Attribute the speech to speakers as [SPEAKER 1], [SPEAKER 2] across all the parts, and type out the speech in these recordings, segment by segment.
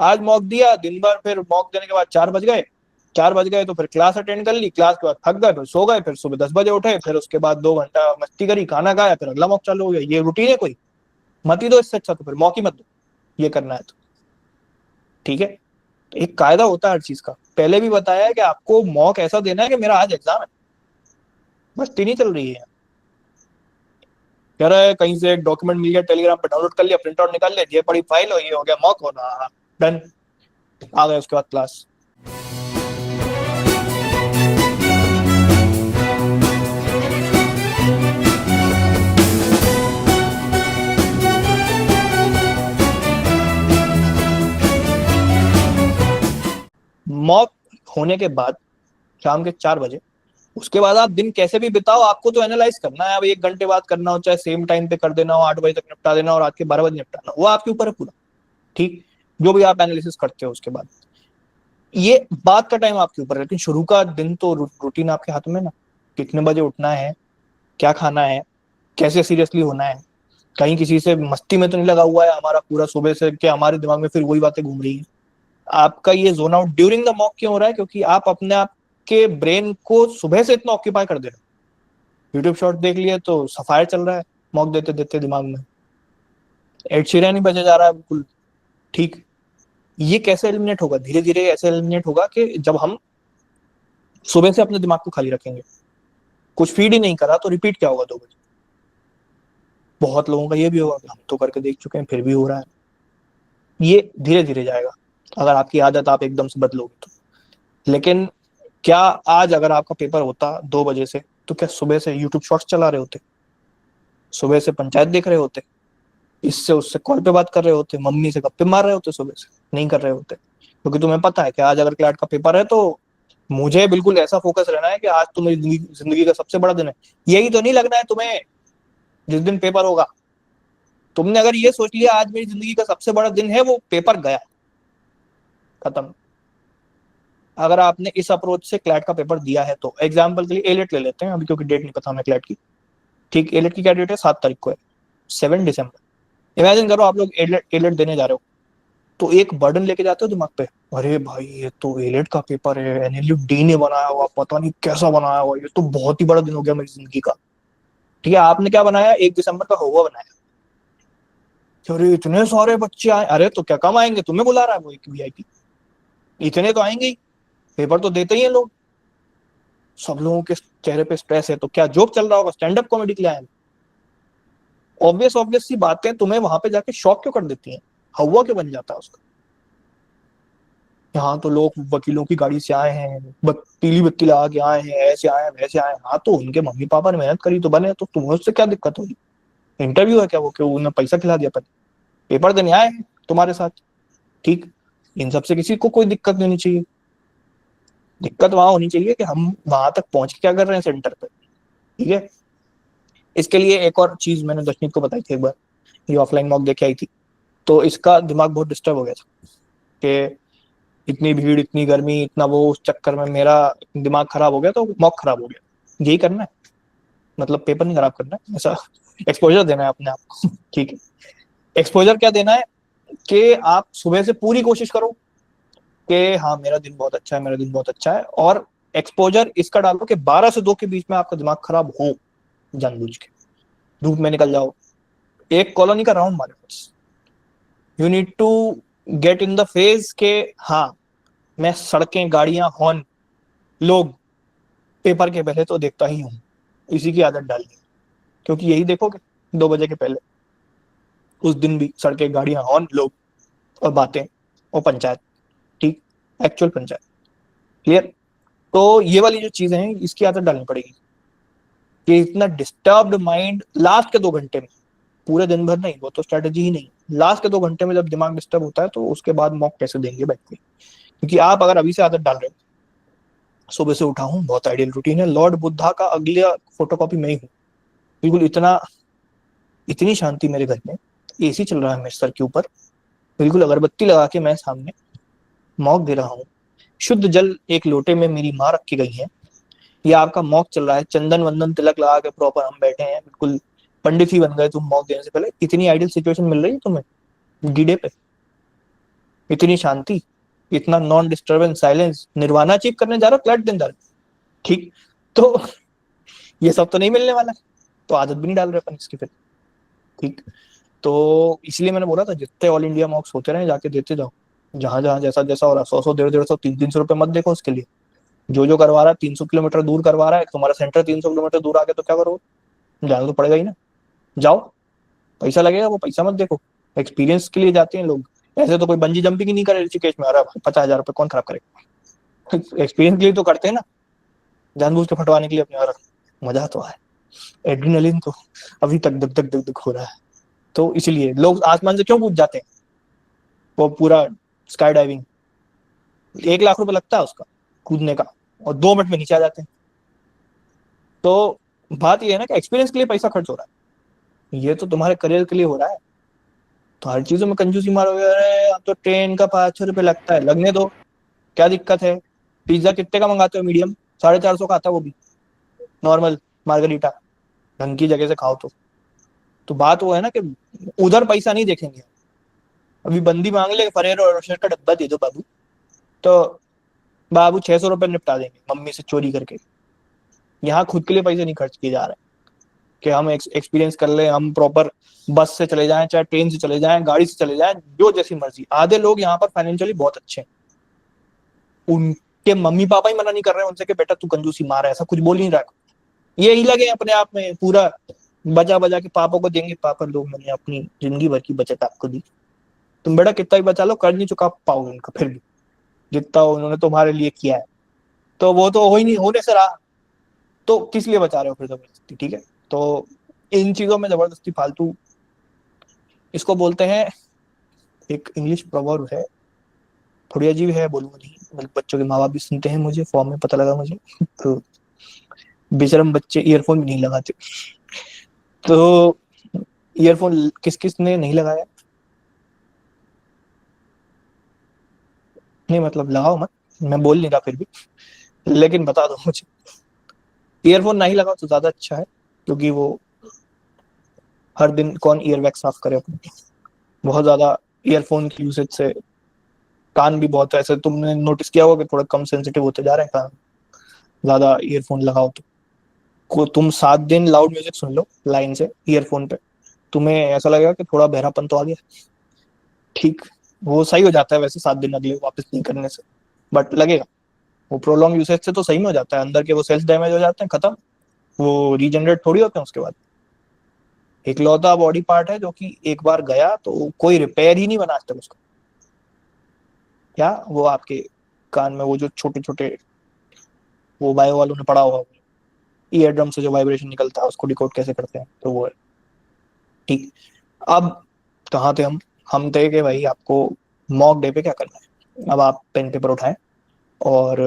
[SPEAKER 1] आज मॉक दिया दिन भर, फिर मॉक देने के बाद 4 बज गए, 4 बज गए तो फिर क्लास अटेंड कर ली, क्लास के बाद थक गए, फिर सो गए, फिर सुबह 10 बजे उठे, फिर उसके बाद 2 घंटा मस्ती करी, खाना खाया, फिर अगला मॉक चालू हो गया। ये रूटीन है कोई? मत ही दो इससे अच्छा तो फिर मॉक ही मत दो, ये करना है तो। ठीक है, एक कायदा होता है हर चीज का। पहले भी बताया है कि आपको मॉक ऐसा देना है कि मेरा आज एग्जाम है, मस्ती नहीं चल रही है। कह रहा है कहीं से एक डॉक्यूमेंट मिल गया, टेलीग्राम पे डाउनलोड कर लिया, प्रिंट आउट निकाल लिया, ये बड़ी फाइल हो, ये हो गया मॉक होना, डन, आ गए उसके बाद क्लास। मॉक होने के बाद शाम के 4 बजे, उसके बाद आप दिन कैसे भी बिताओ, आपको तो एनालाइज करना है। अब 1 घंटे बाद करना हो, चाहे सेम टाइम पे कर देना हो, 8 बजे तक निपटा देना और रात के 12 बजे निपटाना, वो आपके ऊपर है पूरा। ठीक, जो भी आप एनालिसिस करते हो उसके बाद, ये बात का टाइम आपके ऊपर है, लेकिन शुरू का दिन तो रूटीन आपके हाथ में ना। कितने बजे उठना है, क्या खाना है, कैसे सीरियसली होना है, कहीं किसी से मस्ती में तो नहीं लगा हुआ है हमारा पूरा सुबह से कि हमारे दिमाग में फिर वही बातें घूम रही है। आपका ये zone out during the mock क्यों हो रहा है? क्योंकि आप अपने आप के ब्रेन को सुबह से इतना ऑक्यूपाई कर दे रहे हो। यूट्यूब शॉर्ट देख लिए तो सफायर चल रहा है मॉक देते देते दिमाग में, एड शीरन ही बजे जा रहा है बिल्कुल। ठीक, ये कैसे एलिमिनेट होगा? धीरे धीरे ऐसे एलिमिनेट होगा कि जब हम सुबह से अपने दिमाग को खाली रखेंगे, कुछ फीड ही नहीं करा तो रिपीट क्या होगा 2 बजे? बहुत लोगों का ये भी होगा, हम तो करके देख चुके हैं फिर भी हो रहा है। ये धीरे धीरे जाएगा अगर आपकी आदत आप एकदम से बदलोगे तो। लेकिन क्या आज अगर आपका पेपर होता 2 बजे से, तो क्या सुबह से यूट्यूब शॉर्ट्स चला रहे होते? सुबह से पंचायत देख रहे होते? इससे उससे कॉल पे बात कर रहे होते? मम्मी से गप्पे मार रहे होते? सुबह से नहीं कर रहे होते, क्योंकि तुम्हें पता है कि आज अगर क्लैट का पेपर है तो मुझे बिल्कुल ऐसा फोकस रहना है कि आज तो मेरी जिंदगी का सबसे बड़ा दिन है। यही तो नहीं लगना है तुम्हें जिस दिन पेपर होगा। तुमने अगर ये सोच लिया आज मेरी जिंदगी का सबसे बड़ा दिन है, वो पेपर गया, खत्म। अगर आपने इस अप्रोच से क्लैट का पेपर दिया है तो एग्जाम्पल के लिए एलेट ले लेते हैं अभी, क्योंकि डेट नहीं पता हमें क्लैट की। ठीक, एलेट की क्या डेट है? 7 तारीख को है, 7 दिसंबर। इमेजिन करो आप लोग एलेट एलेट देने जा रहे हो, तो एक बर्डन लेके जाते हो दिमाग पे, अरे भाई ये तो एलेट का पेपर है, एनएलयू डी ने बनाया हुआ, पता नहीं कैसा बनाया हुआ, ये तो बहुत ही बड़ा दिन हो गया मेरी जिंदगी का। ठीक है, आपने क्या बनाया? 1 दिसंबर का हुआ बनाया, अरे इतने सारे बच्चे आए, अरे तो क्या कम आएंगे? तुम्हें बुला रहा है वो एक वीआईपी, इतने तो आएंगे ही, पेपर तो देते ही हैं लोग। सब लोगों के चेहरे पे स्ट्रेस है, तो क्या जोक चल रहा होगा? स्टैंड अप कॉमेडी के लिए आए? ऑब्वियस ऑब्वियस सी बातें तुम्हें वहां पे जाके शॉक क्यों कर देती हैं? हवा क्यों बन जाता है उसका? यहाँ तो लोग वकीलों की गाड़ी से आए हैं, पीली बत्ती लगा के आए हैं, ऐसे आए हैं वैसे आए हैं। हाँ तो उनके मम्मी पापा ने मेहनत करी तो बने, तो तुम्हें उससे क्या दिक्कत होगी? इंटरव्यू है क्या वो कि उन्हें पैसा खिला दिया? पर पेपर देने आए हैं तुम्हारे साथ। ठीक, इन सबसे किसी को कोई दिक्कत नहीं होनी चाहिए। दिक्कत वहां होनी चाहिए कि हम वहां तक पहुंच के क्या कर रहे हैं सेंटर पे। ठीक है, इसके लिए एक और चीज मैंने दशनीत को बताई थी एक बार, ये ऑफलाइन मॉक देके आई थी, तो इसका दिमाग बहुत डिस्टर्ब हो गया था कि इतनी भीड़, इतनी गर्मी, इतना वो, उस चक्कर में मेरा दिमाग खराब हो गया, तो मॉक खराब हो गया। यही करना है, मतलब पेपर नहीं खराब करना है, ऐसा एक्सपोजर देना है अपने आप को। ठीक है, एक्सपोजर क्या देना है कि आप सुबह से पूरी कोशिश करो कि हाँ मेरा दिन बहुत अच्छा है, मेरा दिन बहुत अच्छा है, और एक्सपोजर इसका डालो कि 12 से 2 के बीच में आपका दिमाग खराब हो, जानबूझ के धूप में निकल जाओ, एक कॉलोनी का राउंड मारो बस। You need to get in the phase के हाँ मैं सड़कें, गाड़ियां, हॉर्न, लोग पेपर के पहले तो देखता ही हूँ, इसी की आदत डालनी है। क्योंकि यही देखोगे 2 बजे के पहले, उस दिन भी सड़कें, गाड़ियां, हॉर्न, लोग और बातें और पंचायत। ठीक, एक्चुअल पंचायत। क्लियर? तो ये वाली जो चीजें हैं इसकी आदत डालनी पड़ेगी कि इतना डिस्टर्ब्ड माइंड लास्ट के 2 घंटे में, पूरे दिन भर नहीं, वो तो स्ट्रेटेजी ही नहीं, लास्ट के 2 घंटे में जब दिमाग डिस्टर्ब होता है तो उसके बाद मॉक कैसे देंगे बैठ के? क्योंकि आप अगर अभी से आदत डाल रहे हो, सुबह से उठा हूँ, बहुत आइडियल रूटीन है, लॉर्ड बुद्धा का अगला फोटोकॉपी मैं ही हूँ, बिल्कुल। इतना, इतनी शांति मेरे घर में, एसी चल रहा है मेरे सर के ऊपर, बिल्कुल अगरबत्ती लगा के मैं सामने मॉक दे रहा हूँ। शुद्ध जल एक लोटे में मेरी माँ रख के गई है, या आपका मॉक चल रहा है, चंदन वंदन तिलक लगा के प्रॉपर हम बैठे हैं, बिल्कुल पंडित ही बन गए तुम मॉक देने से पहले। इतनी आइडियल सिचुएशन मिल रही है तुम्हें डीडे पे, इतनी शांति, इतना non disturbance, silence, nirvana achieve करने जा रहे हो फ्लैट के अंदर। ठीक। तो ये सब तो नहीं मिलने वाला, तो आदत भी नहीं डाल रहे अपन इसकी फिर। ठीक। तो इसलिए मैंने बोला था जितने ऑल इंडिया मॉक्स होते रहे जाके देते जाओ, जहां जहां जैसा जैसा हो रहा, 100 100 150 150 300 रुपये मत देखो उसके लिए। जो जो करवा रहा है 300 किलोमीटर दूर करवा रहा है, तुम्हारा सेंटर 300 किलोमीटर दूर आ गया तो क्या करो, जाना तो पड़ेगा ही ना। जाओ, पैसा लगेगा, वो पैसा मत देखो, एक्सपीरियंस के लिए जाते हैं लोग। ऐसे तो कोई बंजी जंपिंग ही नहीं करे ऋषिकेश में, अरे 50,000 रुपये कौन खराब करेगा। एक्सपीरियंस के लिए तो करते हैं ना, जानबूझ के फटवाने के लिए अपने, और मजा तो है, एड्रेनलिन तो अभी तक धक धक धक धक हो रहा है। तो इसलिए लोग आसमान से क्यों कूद जाते हैं, वो पूरा स्काई डाइविंग 1 लाख रुपए लगता है उसका कूदने का, और 2 मिनट में नीचे आ जाते हैं। तो बात ये है ना कि एक्सपीरियंस के लिए पैसा खर्च हो रहा है, ये तो तुम्हारे करियर के लिए हो रहा है। तो हर चीजों में कंजूसी मारोगे, अरे अब तो ट्रेन का 500 रुपये लगता है, लगने दो, क्या दिक्कत है। पिज्जा कितने का मंगाते हो, मीडियम 450 का आता है वो भी, नॉर्मल मार्गरीटा, ढंग की जगह से खाओ तो बात वो है ना कि उधर पैसा नहीं देखेंगे। अभी बंदी मांग ले फरेरो और रोशर का डब्बा दे दो बाबू, तो बाबू 600 रुपये निपटा देंगे मम्मी से चोरी करके। यहाँ खुद के लिए पैसे नहीं खर्च किए जा रहे कि हम एक्सपीरियंस कर ले, हम प्रॉपर बस से चले जाएं, चाहे ट्रेन से चले जाएं, गाड़ी से चले जाएं, जो जैसी मर्जी। आधे लोग यहाँ पर फाइनेंशियली बहुत अच्छे हैं, उनके मम्मी पापा ही मना नहीं कर रहे हैं उनसे कि बेटा तू कंजूसी मार, ऐसा कुछ बोल नहीं रहा। ये ही लगे अपने आप में पूरा बजा बजा के पापा को देंगे, पापा लोग मैंने अपनी जिंदगी भर की बचत आपको दी, तुम बेटा कितना ही बचा लो कर नहीं चुका पाओगे उनका फिर भी, जितना उन्होंने तुम्हारे लिए किया है। तो वो तो हो ही नहीं, होने से रहा, तो किस लिए बचा रहे हो फिर जबरदस्ती। ठीक है। तो इन चीजों में जबरदस्ती फालतू, इसको बोलते हैं, एक इंग्लिश प्रोवर्ब है, थोड़ी अजीब है, बोलूंगा नहीं, मतलब बच्चों के माँ बाप भी सुनते हैं मुझे, फॉर्म में पता लगा मुझे। तो बेशरम बच्चे ईयरफोन भी नहीं लगाते। तो ईयरफोन किस किस ने नहीं लगाया, नहीं मतलब लगाओ मत, मैं बोल नहीं रहा फिर भी, लेकिन बता दो मुझे। ईयरफोन नहीं लगाओ तो ज्यादा अच्छा है, क्योंकि वो हर दिन कौन ईयरवैक्स साफ करे अपने, बहुत ज्यादा ईयरफोन की यूसेज से कान भी बहुत, ऐसे तुमने नोटिस किया होगा कि थोड़ा कम सेंसिटिव होते जा रहे हैं कान, ज्यादा ईयरफोन लगाओ तो। तुम 7 दिन लाउड म्यूजिक सुन लो लाइन से ईयरफोन पे, तुम्हें ऐसा लगेगा कि थोड़ा बहरापन तो आ गया। ठीक। वो सही हो जाता है वैसे 7 दिन अगले वापस नहीं करने से, बट लगेगा। वो प्रोलॉन्ग यूसेज से तो सही में हो जाता है, अंदर के वो सेल्स डैमेज हो जाते हैं, खत्म, वो रीजनरेट थोड़ी होते हैं उसके बाद। इकलौता बॉडी पार्ट है जो कि एक बार गया तो कोई रिपेयर ही नहीं बना आज तक उसका। क्या वो आपके कान में वो जो छोटे छोटे, वो बायो वालों ने पढ़ा होगा, ईयर ड्रम से जो वाइब्रेशन निकलता है उसको डिकोड कैसे करते हैं, तो वो है। ठीक। अब कहाँ थे हम थे कि भाई आपको मॉक डे पे क्या करना है। अब आप पेन पेपर उठाएं, और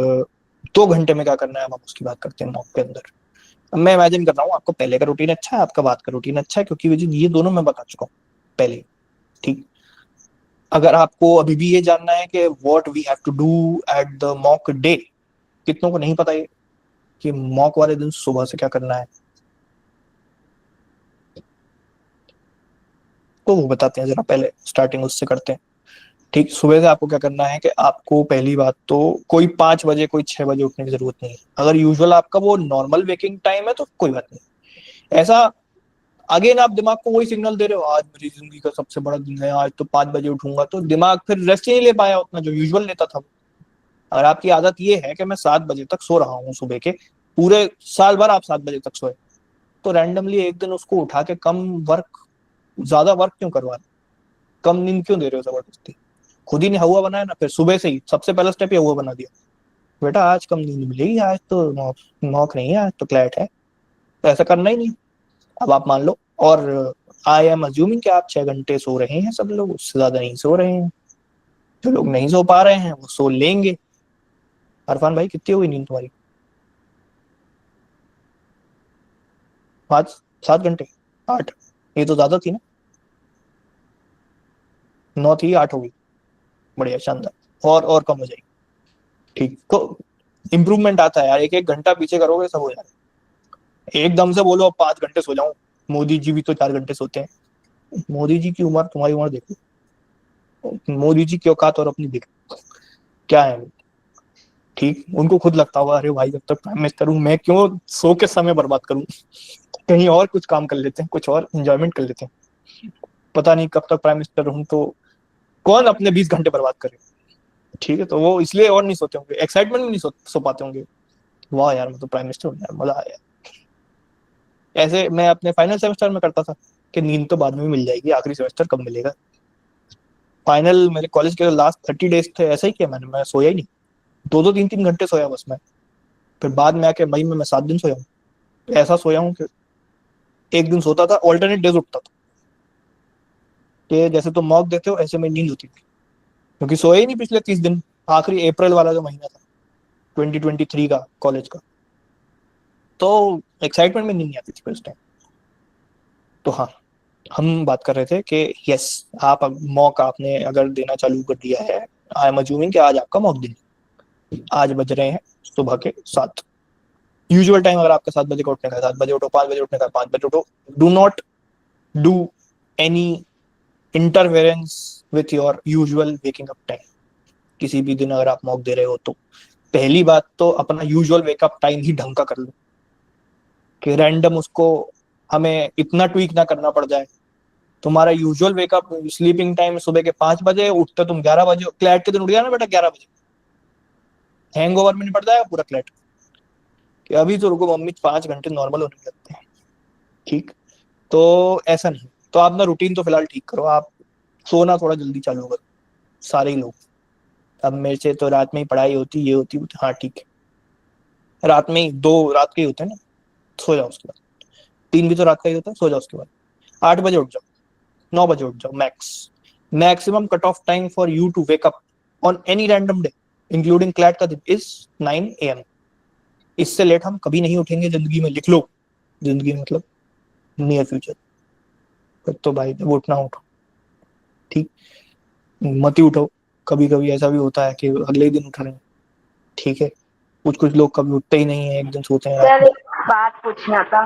[SPEAKER 1] 2 घंटे में क्या करना है, अब हम उसकी बात करते हैं मॉक के अंदर। अब मैं इमेजिन कर रहा हूँ आपको पहले का रूटीन अच्छा है, आपका बाद का रूटीन अच्छा है, क्योंकि ये दोनों मैं बता चुका हूँ पहले। ठीक। अगर आपको अभी भी ये जानना है कि what we have to do at the mock day, कितनों को नहीं पता ये कि मॉक वाले दिन सुबह से क्या करना है, तो वो बताते हैं, जरा पहले स्टार्टिंग उससे करते हैं। ठीक। सुबह से आपको क्या करना है कि आपको पहली बात तो कोई 5 बजे कोई 6 बजे उठने की जरूरत नहीं है। अगर यूजुअल आपका वो नॉर्मल वेकिंग टाइम है तो कोई बात नहीं। ऐसा अगेन आप दिमाग को वही सिग्नल दे रहे हो, आज मेरी जिंदगी का सबसे बड़ा दिन है, आज तो 5 बजे उठूंगा, तो दिमाग फिर रेस्ट ही नहीं ले पाया उतना जो यूजुअल लेता था। अगर आपकी आदत ये है कि मैं 7 बजे तक सो रहा हूँ सुबह के, पूरे साल भर आप 7 बजे तक सोए, तो रैंडमली एक दिन उसको उठा के कम वर्क, ज्यादा वर्क क्यों करवा रहे, कम नींद क्यों दे रहे हो जबरदस्ती। खुद ही ने हुआ बनाया ना, फिर सुबह से ही सबसे पहला स्टेप ये हुआ बना दिया, बेटा आज कम नींद मिलेगी, आज तो नौक नौक नहीं है, आज तो क्लैट है, तो ऐसा करना ही नहीं। अब आप मान लो, और आई एम अज्यूमिंग कि आप 6 घंटे सो रहे हैं, सब लोग उससे ज्यादा नहीं सो रहे हैं, जो लोग नहीं सो पा रहे हैं वो सो लेंगे। अरफान भाई कितनी हुई नींद तुम्हारी, 5 7 घंटे, 8, ये तो ज्यादा थी ना, 9 थी, 8 हो गई, बढ़िया शानदार, और कम हो जाएगी। ठीक। तो इम्प्रूवमेंट आता है यार, एक एक घंटा पीछे करोगे सब हो जाएगा। एकदम से बोलो अब 5 घंटे सो जाऊं, मोदी जी भी तो 4 घंटे सोते हैं, मोदी जी की उम्र तुम्हारी उम्र देखो, मोदी जी की औकात और अपनी दिख क्या है। ठीक, उनको खुद लगता होगा अरे भाई जब तक प्राइम मिनिस्टर हूँ मैं क्यों सो के समय बर्बाद करूँ, कहीं और कुछ काम कर लेते हैं, कुछ और एंजॉयमेंट कर लेते हैं, पता नहीं कब तक प्राइम मिनिस्टर हूँ तो कौन अपने 20 घंटे बर्बाद करे। ठीक है, तो वो इसलिए और नहीं सोते होंगे, एक्साइटमेंट में नहीं सो पाते होंगे, वाह यार मैं तो प्राइम मिनिस्टर हूँ यार, मजा आया। ऐसे मैं अपने फाइनल सेमेस्टर में करता था कि नींद तो बाद में मिल जाएगी, आखिरी सेमेस्टर कब मिलेगा। फाइनल मेरे कॉलेज के लास्ट 30 डेज थे, ऐसा ही किया मैंने, मैं सोया ही नहीं, 2-2 3-3 घंटे सोया बस मैं। फिर बाद में आके मई में मैं 7 दिन सोया हूँ। ऐसा सोया हूँ कि एक दिन सोता था, ऑल्टरनेट डेज उठता था, कि जैसे तुम मॉक देते हो ऐसे मेरी नींद होती थी, क्योंकि सोया ही नहीं पिछले 30 दिन। आखिरी अप्रैल वाला जो महीना था 2023 का कॉलेज का, तो एक्साइटमेंट में नींद नहीं आती थी उस टाइम। तो हाँ, हम बात कर रहे थे कि यस, आप मॉक आपने अगर देना चालू कर दिया है, आई एम अज्यूमिंग कि आज आपका मॉक दिन, आज बज रहे हैं सुबह के 7। यूजुअल टाइम अगर आपका 7 बजे का उठने का, 7 बजे उठो, 5 बजे उठने का, 5 बजे उठो। Do not do any interference with your usual waking up time. किसी भी दिन अगर आप मॉक दे रहे हो तो पहली बात तो अपना यूजुअल वेकअप टाइम ही ढंग का कर लो, कि रैंडम उसको हमें इतना ट्वीक ना करना पड़ जाए। तुम्हारा यूजुअल वेकअप स्लीपिंग टाइम सुबह के 5 बजे, उठते तुम 11 बजे, क्लैट के दिन उठ गया ना बेटा 11 बजे, हैंगओवर में नहीं पड़ जाएगा पूरा क्लैट, कि अभी तो रुको मम्मी 5 घंटे नॉर्मल होने लगते हैं। ठीक, तो ऐसा नहीं, तो आप ना रूटीन तो फिलहाल ठीक करो, आप सोना थोड़ा जल्दी चालू करो सारे ही लोग। अब मेरे से तो रात में ही पढ़ाई होती, ये होती, हाँ ठीक है, रात में ही 2 रात के ही होते हैं ना, सो जाओ उसके बाद, 3 भी तो रात का ही होता है, सो जाओ उसके बाद, 8 बजे उठ जाओ, 9 बजे उठ जाओ max. Maximum cut off time for you to wake up on any random day including CLAT का दिन इज 9 AM। इससे लेट हम कभी नहीं उठेंगे जिंदगी में, लिख लो, जिंदगी मतलब नियर फ्यूचर। फिर तो भाई वो उठना उठो, ठीक, मत ही उठो। कभी कभी ऐसा भी होता है कि अगले ही दिन उठ रहे हैं, ठीक है, कुछ कुछ लोग कभी उठते ही नहीं है, एक दिन सोते हैं रात
[SPEAKER 2] सर
[SPEAKER 1] में।
[SPEAKER 2] एक बात पूछना था।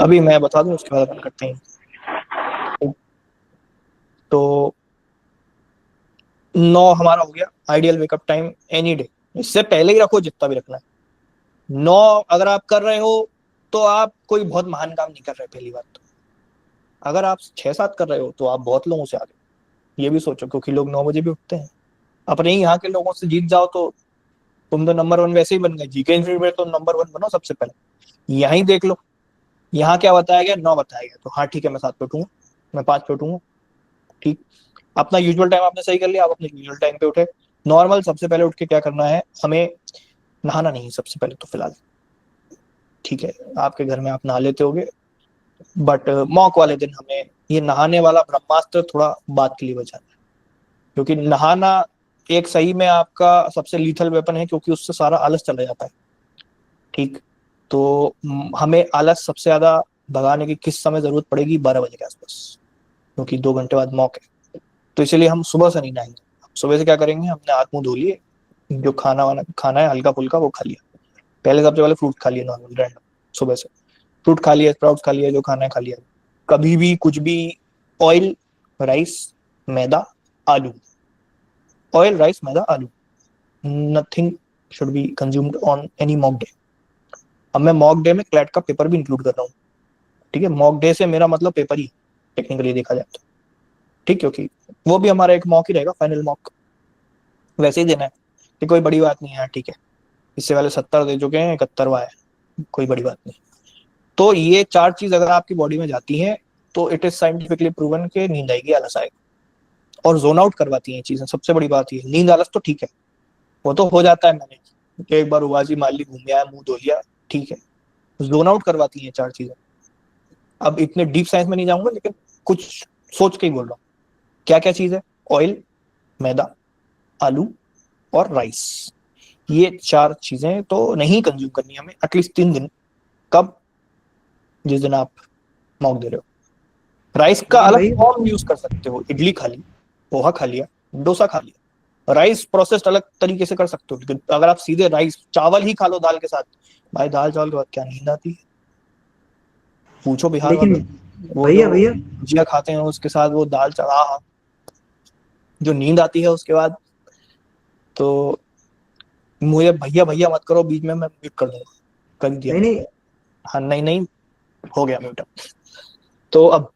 [SPEAKER 1] अभी मैं बता दूं उसके बाद अपन करते हैं। तो 9 हमारा हो गया ideal wake up time any day, इससे पहले ही रखो जितना भी रखना है। 9 अगर आप कर रहे हो तो आप कोई बहुत महान काम नहीं कर रहे, पहली बात तो। अगर आप 6-7 कर रहे हो तो आप बहुत लोगों से आगे, ये भी सोचो, क्योंकि लोग 9 बजे भी उठते हैं। अपने ही यहाँ के लोगों से जीत जाओ तो तुम तो नंबर 1 वैसे ही बन गए, जीके इंस्टीट्यूट में तो नंबर 1 बनो सबसे पहले। यहीं देख लो, यहाँ क्या बताया गया, 9 बताया गया, तो हाँ ठीक है मैं 7 पे उठूंगा, मैं 5 पे उठूंगा। ठीक, अपना यूजुअल टाइम आपने सही कर लिया, आप अपने यूजुअल टाइम पे उठे। नॉर्मल सबसे पहले उठ के क्या करना है हमें, नहाना नहीं सबसे पहले तो फिलहाल, ठीक है, आपके घर में आप नहा लेते होगे, बट मॉक वाले दिन हमें ये नहाने वाला ब्रह्मास्त्र थोड़ा बात के लिए बचाना है, क्योंकि नहाना एक सही में आपका सबसे लीथल वेपन है, क्योंकि उससे सारा आलस चला जाता है। ठीक, तो हमें आलस सबसे ज्यादा भगाने की किस समय जरूरत पड़ेगी, 12 बजे के आसपास, क्योंकि 2 घंटे बाद मॉक है। तो इसलिए हम सुबह से नहीं नहाएंगे। सुबह से क्या करेंगे, हमने हाथ मुंह धो लिए, जो खाना वाना खाना है हल्का फुल्का वो खा लिया, पहले सबसे पहले फ्रूट खा लिया नॉर्मल रैंडम, सुबह से फ्रूट खा लिया, स्प्राउट्स खा लिया, जो खाना है खा लिया। कभी भी कुछ भी ऑयल, राइस, मैदा, आलू, ऑयल, राइस, मैदा, आलू, nothing should be consumed on any mock day. अब मैं मॉक डे में क्लैट का पेपर भी इंक्लूड कर रहा हूँ, ठीक है, मॉक डे से मेरा मतलब पेपर ही टेक्निकली देखा जाए तो, ठीक, क्योंकि वो भी हमारा एक मॉक ही रहेगा, फाइनल मॉक वैसे ही देना है, कि कोई बड़ी बात नहीं है, ठीक है, इससे पहले 70 दे चुके हैं, 71वां है, कोई बड़ी बात नहीं। तो ये 4 चीज अगर आपकी बॉडी में जाती हैं तो इट इज साइंटिफिकली प्रूवन के नींद आएगी, आलस आएगा, और जोन आउट करवाती हैं चीजें। सबसे बड़ी बात ये, नींद आलस तो ठीक है, वो तो हो जाता है, मैंने एक बार उबाजी मार ली, घूम आया, मुंह धो लिया, ठीक है, जोन आउट करवाती हैं 4 चीजें। अब इतने डीप साइंस में नहीं जाऊंगा, लेकिन कुछ सोच के ही बोल रहा हूँ, क्या क्या चीज है, ऑयल, मैदा, आलू और राइस, ये 4 चीजें तो नहीं कंज्यूम करनी हमें एटलीस्ट 3 दिन। कब, जिस दिन आप मॉक दे रहे हो। राइस का
[SPEAKER 2] लेकिन
[SPEAKER 1] अलग
[SPEAKER 2] भाई
[SPEAKER 1] फॉर्म यूज कर सकते हो, इडली खा ली, पोहा खा लिया, डोसा खा लिया, राइस प्रोसेस्ड अलग तरीके से कर सकते हो, लेकिन अगर आप सीधे राइस चावल ही खा लो दाल के साथ, भाई दाल चावल के बाद क्या नींद आती है, पूछो बिहार
[SPEAKER 2] लेकिन
[SPEAKER 1] वालों, वो जो
[SPEAKER 2] भैया भैया
[SPEAKER 1] भुजिया खाते हैं उसके साथ वो दाल चावल, हाँ। जो नींद आती है उसके बाद। तो मुझे भैया भैया मत करो बीच में, मैं म्यूट कर दूंगा, कर दिया
[SPEAKER 2] नहीं
[SPEAKER 1] मैंने।
[SPEAKER 2] नहीं।
[SPEAKER 1] हाँ नहीं नहीं, हो गया म्यूट। तो अब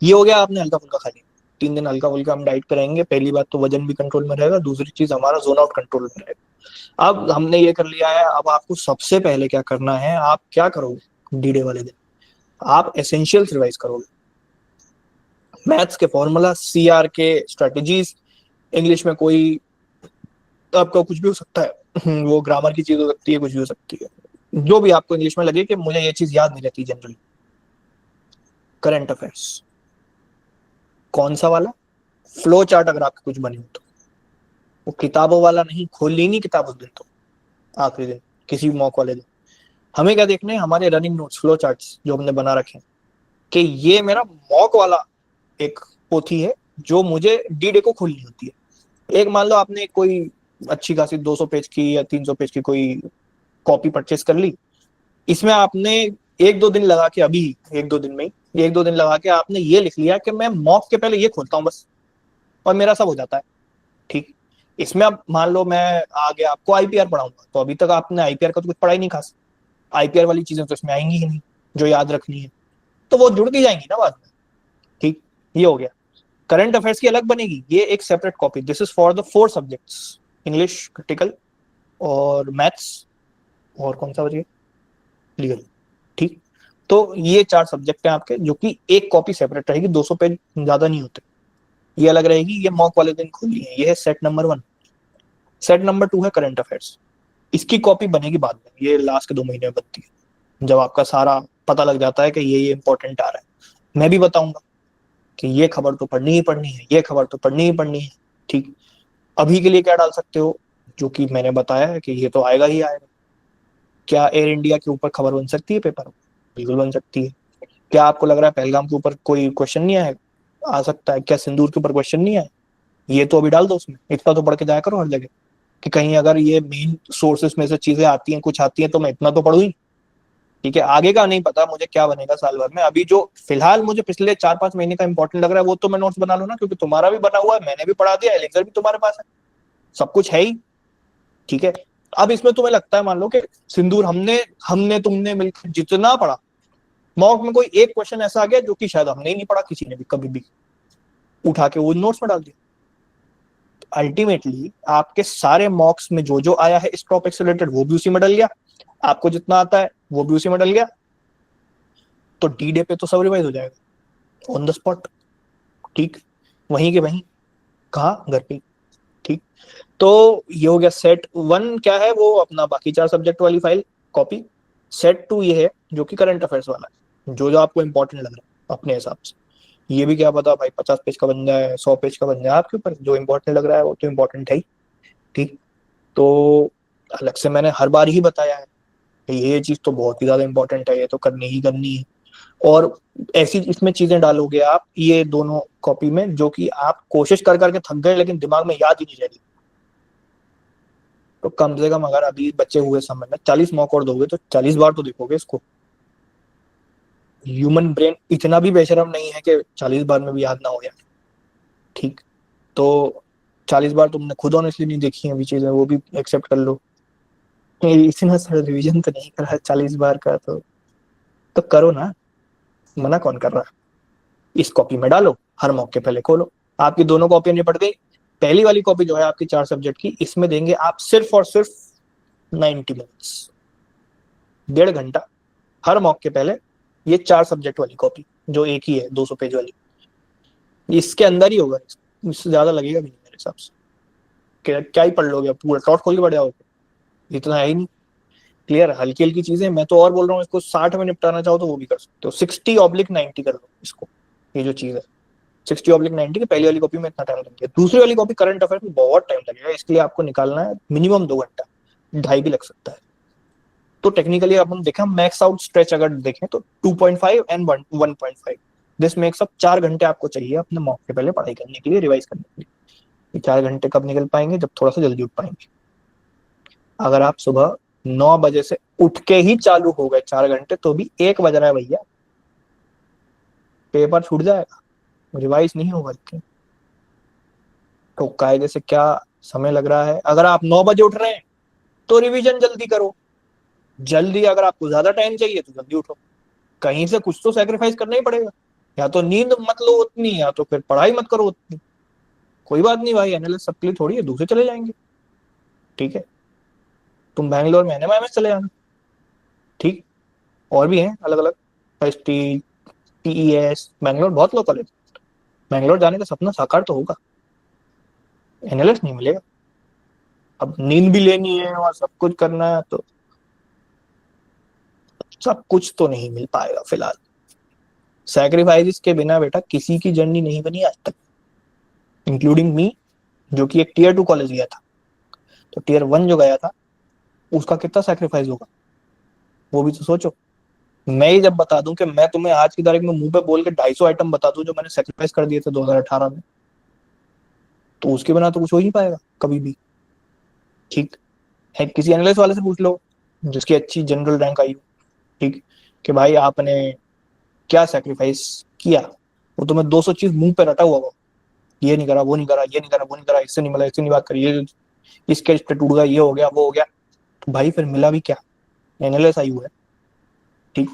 [SPEAKER 1] ये हो गया, आपने हल्का फुल्का खा लिया। 3 दिन हल्का फुल्का हम डाइट करेंगे। पहली बात तो वजन भी कंट्रोल में रहेगा, दूसरी चीज हमारा जोन आउट कंट्रोल में रहेगा। अब हमने ये कर लिया है, अब आपको सबसे पहले क्या करना है, आप क्या करोगे डी डे वाले दिन, आप एसेंशियल्स रिवाइज करोगे। मैथ्स के फॉर्मूला, सीआर के स्ट्रेटेजीज, इंग्लिश में कोई आपका कुछ भी हो सकता है, वो ग्रामर की चीज हो सकती है, कुछ भी हो सकती है, जो भी आपको इंग्लिश में लगे कि मुझे ये चीज याद नहीं रहती जनरली। करंट अफेयर्स, कौन सा वाला, फ्लो चार्ट अगर आपके कुछ बने हो तो, वो किताबों वाला नहीं, खोलनी नहीं किताब उस दिन तो, आखिरी दिन, किसी भी मॉक वाले दिन। हमें क्या देखने हैं, हमारे रनिंग नोट्स, फ्लो चार्ट्स जो हमने बना रखे हैं, कि ये मेरा मॉक वाला एक पोथी है जो मुझे डी डे को खोलनी होती है। एक मान लो आपने कोई अच्छी खासी 200 पेज की या 300 पेज की कोई कॉपी परचेस कर ली, इसमें आपने 1-2 दिन लगा के, अभी 1-2 दिन में ही 1-2 दिन लगा के आपने ये लिख लिया कि मैं मॉक के पहले ये खोलता हूँ बस, और मेरा सब हो जाता है। ठीक। इसमें अब मान लो मैं आगे आपको आईपीआर पढ़ाऊंगा, तो अभी तक आपने आईपीआर का तो कुछ पढ़ा ही नहीं खास, आईपीआर वाली चीजें तो इसमें आएंगी ही नहीं जो याद रखनी है, तो वो जुड़ के जाएंगी ना बाद में। ठीक। ये हो गया। करंट अफेयर्स की अलग बनेगी, ये एक separate copy, this is for the 4 subjects, English, critical और मैथ्स, और कौन सा बचिए, लीगल। ठीक। तो ये 4 सब्जेक्ट हैं आपके, जो कि एक कॉपी सेपरेट रहेगी, 200 पेज ज्यादा नहीं होते, ये अलग रहेगी, ये मॉक वाले दिन खुली है। ये है सेट नंबर 1। सेट नंबर 2 है करंट अफेयर्स, इसकी कॉपी बनेगी बाद में, ये लास्ट के 2 महीने में बनती है, जब आपका सारा पता लग जाता है कि ये इंपॉर्टेंट आ रहा है। मैं भी बताऊंगा कि ये खबर तो पढ़नी ही पढ़नी है, ये खबर तो पढ़नी ही पढ़नी है। ठीक। अभी के लिए क्या डाल सकते हो, जो कि मैंने बताया है कि ये तो आएगा ही आएगा। क्या एयर इंडिया के ऊपर खबर बन सकती है पेपर में? बिल्कुल बन सकती है। क्या आपको लग रहा है पहलगाम के ऊपर कोई क्वेश्चन नहीं आएगा? आ सकता है। क्या सिंदूर के ऊपर क्वेश्चन नहीं आए? ये तो अभी डाल दो उसमें, इतना तो पढ़ के जाया करो हर जगह, कि कहीं अगर ये मेन सोर्सेस में से चीजें आती हैं, कुछ आती हैं, तो मैं इतना तो पढ़ू ही। ठीक है, आगे का नहीं पता मुझे क्या बनेगा साल भर में, अभी जो फिलहाल मुझे पिछले 4-5 महीने का इंपॉर्टेंट लग रहा है वो तो मैं नोट्स बना लूँ ना, क्योंकि तुम्हारा भी बना हुआ है, मैंने भी पढ़ा दिया, एलेक्सर भी तुम्हारे पास है, सब कुछ है ही। ठीक है। अब इसमें तुम्हें लगता है, मान लो कि सिंदूर हमने हमने तुमने मिलकर जितना पढ़ा, मॉक में कोई एक क्वेश्चन ऐसा आ गया जो कि शायद हमने ही नहीं पढ़ा किसी ने भी कभी भी, उठा के वो नोट्स में डाल दिया। अल्टीमेटली आपके सारे मॉक्स में जो जो आया है इस टॉपिक से रिलेटेड, वो भी उसी में डल गया, आपको जितना आता है वो भी उसी में डल गया, तो डी डे पे तो सब रिवाइज हो जाएगा ऑन द स्पॉट। ठीक। वहीं के वहीं, कहा, घर पे। ठीक। तो ये हो गया सेट 1, क्या है वो अपना बाकी 4 सब्जेक्ट वाली फाइल कॉपी। सेट 2 ये है जो कि करंट अफेयर्स वाला है, जो जो आपको इंपॉर्टेंट लग रहा है अपने हिसाब से। ये भी क्या पता भाई 50 पेज का बन जाए, 100 पेज का बन जाए, आपके ऊपर, जो इंपॉर्टेंट लग रहा है वो तो इंपॉर्टेंट है ही। ठीक। तो अलग से मैंने हर बार ही बताया है कि ये चीज तो बहुत ही ज्यादा इंपॉर्टेंट है, ये तो करनी ही करनी है। और ऐसी इसमें चीजें डालोगे आप ये दोनों कॉपी में, जो कि आप कोशिश कर करके थक गए लेकिन दिमाग में याद ही नहीं रह रही, तो कम से कम अगर अभी बचे हुए समय में 40 मौक और दोगे तो 40 बार तो देखोगे इसको। ह्यूमन ब्रेन इतना भी बेशरम नहीं है कि 40 बार में भी याद ना हो यार। ठीक। तो 40 बार तुमने खुद ऑनेस्टली नहीं देखी है अभी चीजें, वो भी एक्सेप्ट कर लो। इतना सारा रिवीजन तो नहीं करा है 40 बार का, तो करो ना, मना कौन कर रहा है। इस कॉपी में डालो, हर मौके पहले खोलो, आपकी दोनों कॉपी निपट गई। पहली वाली कॉपी जो है आपकी 4 सब्जेक्ट की, इसमें देंगे आप सिर्फ और सिर्फ 90 मिनट्स, 1.5 घंटा हर मॉक के पहले। ये 4 सब्जेक्ट वाली कॉपी जो एक ही है 200 पेज वाली, इसके अंदर ही होगा, इससे ज्यादा लगेगा भी नहीं मेरे हिसाब से। क्या ही पढ़ लोगे, पूरा टॉट खोल के बढ़ जाओगे, इतना है ही नहीं। क्लियर, हल्की हल्की चीजें, मैं तो और बोल रहा हूँ, इसको 60 में निपटाना चाहो तो वो भी कर सकते हो, 60/90 कर लो इसको। ये जो चीज है 60/90 की पहली वाली कॉपी में इतना टाइम लग गया, दूसरी वाली कॉपी करंट अफेयर में बहुत टाइम लगेगा, इसके लिए आपको निकालना है मिनिमम 2 घंटा, ढाई भी लग सकता है। तो टेक्निकली अब हम देखें, मैक्स आउट स्ट्रेच अगर देखें तो 2.5 एंड 1.5, दिस मेक्स अप 4 घंटे आपको चाहिए अपने मॉक के पहले पढ़ाई करने के लिए, रिवाइज करने के लिए। ये 4 घंटे कब निकल पाएंगे, जब थोड़ा सा जल्दी उठ पाएंगे। अगर आप सुबह 9 बजे से उठ के ही चालू हो गए 4 घंटे, तो भी 1 बज रहा है भैया, पेपर छूट जाएगा, रिवाइज नहीं होगा। तो कायदे से क्या समय लग रहा है, अगर आप 9 बजे उठ रहे हैं तो रिवीजन जल्दी करो, जल्दी अगर आपको ज्यादा टाइम चाहिए तो जल्दी उठो, कहीं से कुछ तो सेक्रीफाइस करना ही पड़ेगा। या तो नींद मत लो उतनी, या तो फिर पढ़ाई मत करो उतनी। कोई बात नहीं भाई, एनालिस्ट सबके लिए थोड़ी है, दूसरे चले जाएंगे। ठीक है, तुम बैंगलोर में एनएमआईएमएस चले जाना। ठीक, और भी हैं अलग अलग, एस टी, टीईएस, बैंगलोर बहुत लोकल है। बैंगलोर जाने का सपना साकार तो होगा, एनालिस्ट नहीं मिलेगा। अब नींद भी लेनी है और सब कुछ करना है, तो सब कुछ तो नहीं मिल पाएगा फिलहाल। सैक्रिफाइसेस के बिना बेटा किसी की जर्नी नहीं बनी आज तक, इंक्लूडिंग मी, जो कि एक टीयर 2 कॉलेज गया था। तो टीयर 1 जो गया था उसका कितना सैक्रिफाइस होगा, वो भी तो सोचो। मैं ही जब बता दूं कि मैं तुम्हें आज की तारीख में मुंह पे बोल के 250 आइटम बता दूं जो मैंने सेक्रीफाइस कर दिए थे 2018 में, तो उसके बिना तो कुछ हो ही नहीं पाएगा कभी भी। ठीक है, किसी एनालिस्ट वाले से पूछ लो जिसकी अच्छी जनरल रैंक आई हो, ठीक, कि भाई आपने क्या सेक्रीफाइस किया, वो तुम्हें 200 चीज मुंह पे रटा हुआ हो, ये नहीं करा, वो नहीं करा, ये नहीं करा, वो नहीं करा, इससे नहीं मिला, इससे नहीं बात करी, ये इसके रिश्ते टूट गया, ये हो गया, वो हो गया। तो भाई फिर मिला भी क्या, एनालिस्ट आई हुआ है। ठीक,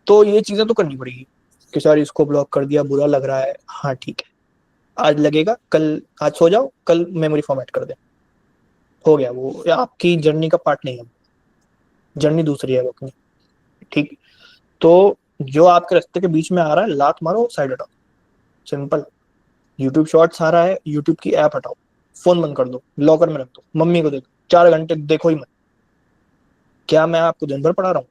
[SPEAKER 1] तो ये चीजें तो करनी पड़ेगी कि सर इसको ब्लॉक कर दिया, बुरा लग रहा है, हाँ ठीक है, आज लगेगा, कल, आज सो जाओ, कल मेमोरी फॉर्मेट कर दे, हो गया, वो आपकी जर्नी का पार्ट नहीं है, जर्नी दूसरी है वो अपनी। ठीक, तो जो आपके रास्ते के बीच में आ रहा है लात मारो, साइड हटाओ, सिंपल। यूट्यूब शॉर्ट्स आ रहा है, यूट्यूब की ऐप हटाओ, फोन बंद कर दो, लॉकर में रख दो, मम्मी को दे दो, 4 घंटे देखो ही मत। क्या मैं आपको दिन भर पढ़ा रहा हूँ?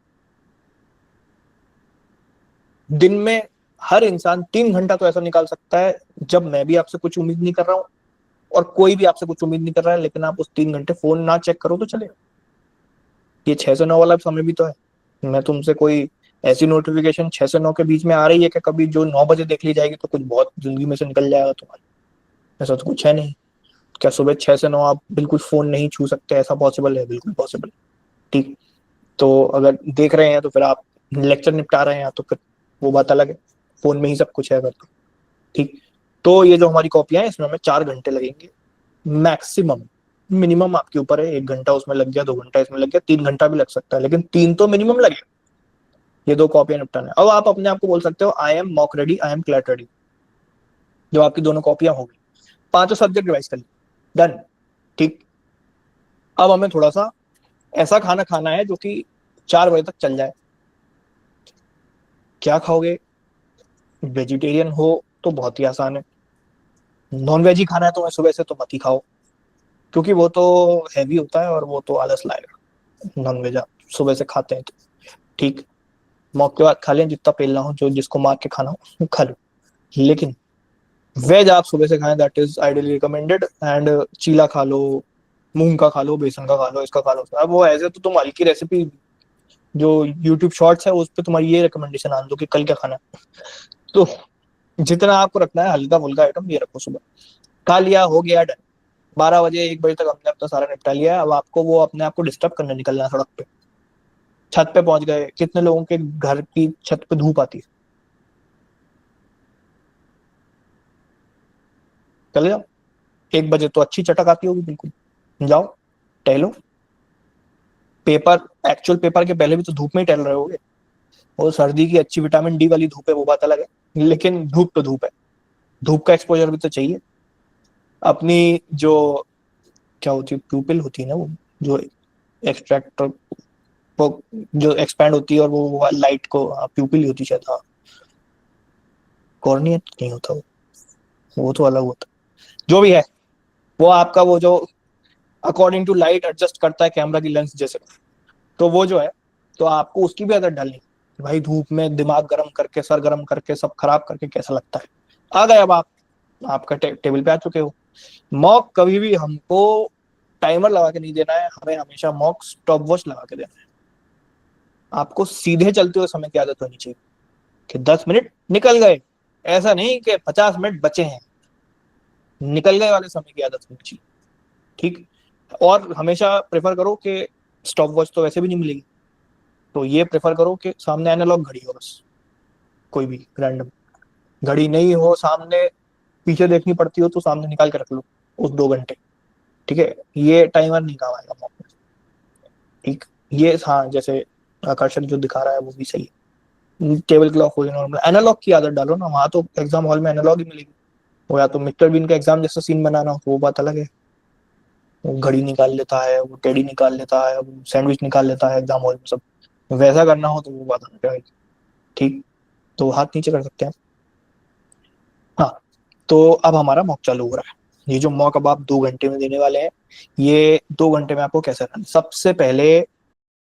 [SPEAKER 1] दिन में हर इंसान 3 घंटा तो ऐसा निकाल सकता है जब मैं भी आपसे कुछ उम्मीद नहीं कर रहा हूँ और कोई भी आपसे कुछ उम्मीद नहीं कर रहा है, लेकिन आप उस 3 घंटे फोन ना चेक करो तो चलेगा। ये 6 से 9 वाला समय भी तो है। मैं तुमसे कोई ऐसी नोटिफिकेशन 6 से 9 के बीच में आ रही है कि कभी जो 9 बजे देख ली जाएगी तो कुछ बहुत जिंदगी में से निकल जाएगा तुम्हारे, ऐसा तो कुछ है नहीं। क्या सुबह 6 से 9 आप बिल्कुल फोन नहीं छू सकते? ऐसा पॉसिबल है? बिल्कुल पॉसिबल। ठीक, तो अगर देख रहे हैं तो फिर आप लेक्चर निपटा रहे हैं तो फिर वो बात अलग है, फोन में ही सब कुछ है अगर तो। ठीक, तो ये जो हमारी कॉपियां हैं इसमें हमें 4 घंटे लगेंगे मैक्सिमम। मिनिमम आपके ऊपर है, 1 घंटा उसमें लग गया, 2 घंटा इसमें लग गया, 3 घंटा भी लग सकता है, लेकिन 3 तो मिनिमम लगेगा ये 2 कॉपियां निपटाने। अब आप अपने आप को बोल सकते हो I am mock ready, I am CLAT ready. जो आपकी दोनों कॉपियां होगी, 5 सब्जेक्ट रिवाइज कर लिया, डन। ठीक, अब हमें थोड़ा सा ऐसा खाना खाना है जो कि 4 बजे तक चल जाए। क्या खाओगे? वेजिटेरियन हो तो बहुत ही आसान है, नॉन वेज ही खाना है तो मैं सुबह से तो मत ही खाओ, क्योंकि वो तो हैवी होता है और वो तो आलस लाएगा। नॉन वेज आप सुबह से खाते हैं तो ठीक, मौके के बाद खा लें, जितना पेलना हो, जो जिसको मार के खाना हो खा लो। लेकिन वेज आप सुबह से खाएं, that is ideally recommended. And चीला खा लो, मूंग का खा लो, बेसन का खा लो, इसका खा लो। अब वो ऐसे तो तुम हल्की रेसिपी जो यूट्यूब शॉर्ट्स है उस पर तुम्हारी ये रिकमेंडेशन आन दो कि कल क्या खाना है। तो जितना आपको रखना है हल्का फुल्का आइटम ये रखो, सुबह खा लिया, हो गया, डन। 12 बजे 1 बजे तक हमने अपना सारा निपटा लिया है। अब आपको वो अपने आप को डिस्टर्ब करने निकलना है सड़क पे, छत पे पहुंच गए। कितने लोगों के घर की छत पे धूप आती है, चले जाओ। 1 बजे तो अच्छी चटक आती होगी, बिल्कुल जाओ टहलो। पेपर, एक्चुअल पेपर के पहले भी तो धूप में ही टहल रहे होगे। वो सर्दी की अच्छी विटामिन डी वाली धूप है, वो बात अलग है, लेकिन धूप तो धूप है, धूप का एक्सपोजर भी तो चाहिए। अपनी जो क्या होती है, प्यूपिल होती है ना वो, जो एक्सट्रैक्टर, वो जो एक्सपैंड होती है और वो लाइट को, प्यूपिल ही होती है शायद, हाँ, कॉर्निया नहीं होता वो तो अलग होता है। जो भी है, वो आपका वो जो अकॉर्डिंग टू लाइट एडजस्ट करता है कैमरा की लेंस जैसे, तो वो जो है, तो आपको उसकी भी आदत डालनी। भाई धूप में दिमाग गर्म करके, सर गर्म करके, सब खराब करके कैसा लगता है। आ गए अब आप, आपका टेबल पे आ चुके हो। मॉक कभी भी हमको टाइमर लगा के नहीं देना है, हमें हमेशा मॉक स्टॉप वॉच लगा के देना है। आपको सीधे चलते हुए समय की आदत होनी चाहिए कि 10 मिनट निकल गए, ऐसा नहीं कि 50 मिनट बचे हैं, निकल गए वाले समय की आदत होनी चाहिए। ठीक, और हमेशा प्रेफर करो कि स्टॉप वॉच तो वैसे भी नहीं मिलेगी, तो ये प्रेफर करो कि सामने एनालॉग घड़ी हो बस, कोई भी रैंडम घड़ी नहीं हो सामने, पीछे देखनी पड़ती हो तो सामने निकाल के रख लो, उस 2 घंटे। ठीक है, ये टाइमर नहीं काम आएगा मॉक में। ठीक, ये हाँ, जैसे आकर्षण जो दिखा रहा है वो भी सही है। टेबल क्लॉक हो या नॉर्मल, एनालॉग की आदत डालो ना, वहां तो एग्जाम हॉल में एनालॉग ही मिलेगी। वो या तो मिस्टर बीन का एग्जाम जैसा सीन बनाना हो तो वो बात अलग है, वो घड़ी निकाल लेता है, वो टेडी निकाल लेता है, वो सैंडविच निकाल लेता है एग्जाम हॉल में सब। वैसा करना हो तो वो बात अलग है। ठीक, तो हाथ नीचे कर सकते हैं। हाँ, तो अब हमारा मॉक चालू हो रहा है। ये जो मॉक अब आप 2 घंटे में देने वाले हैं, ये 2 घंटे में आपको कैसे करना है? सबसे पहले